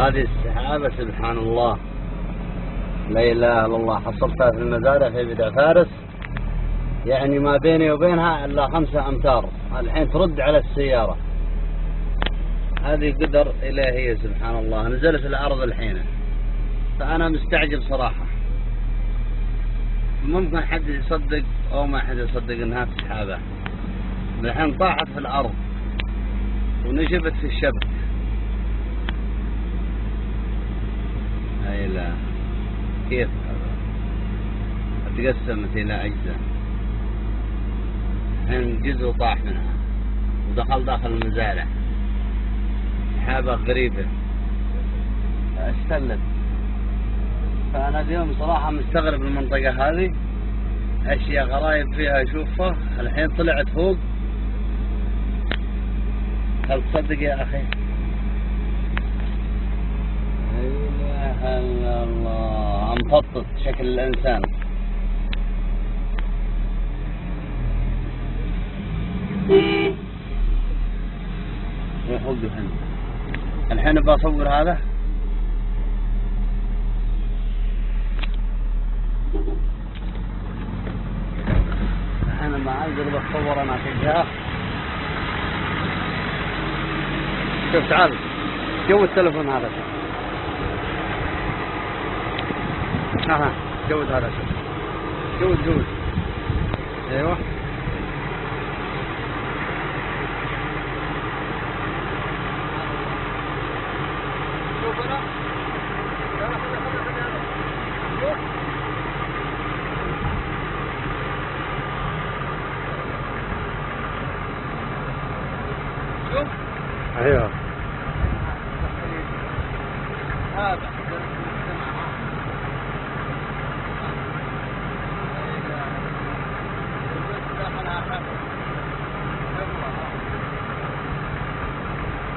هذه السحابة سبحان الله لا إله إلا الله. حصلتها في المزارع في بدع فارس، يعني ما بيني وبينها إلا 5 أمتار. الحين ترد على السيارة. هذه قدر إلهية سبحان الله. نزلت الأرض الحين، فأنا مستعجب صراحة. ممكن حد يصدق أو ما حد يصدق إنها سحابة. الحين طاحت في الأرض ونشبت في الشبك. أي لا، كيف تقسمت إلى أجزاء. الحين جزء طاح منها ودخل داخل المزارع. سحابة غريبة استلت. فأنا اليوم صراحة مستغرب المنطقة هذه، أشياء غرايب فيها أشوفها. الحين طلعت فوق. هل تصدق يا أخي؟ لا إله إلا الله. مططت شكل الإنسان. يحوق الحين بصور هذا. الحين ما أنزل بصور أنا في الجهة. شوف تعال جو التلفون هذا. ها جود هذا. جود ايوه. شوف هنا. شوف ايوه هذا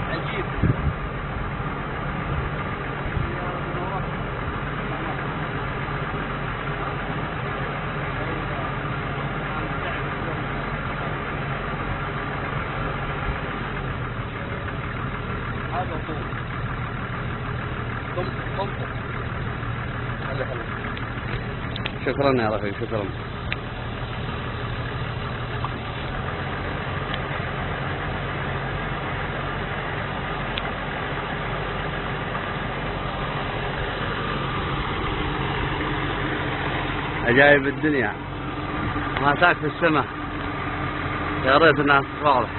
عجيب. هذا طول شكرا يا رفيق، شكرا. عجائب الدنيا ما ساك في السماء. يا ريت انها واضح.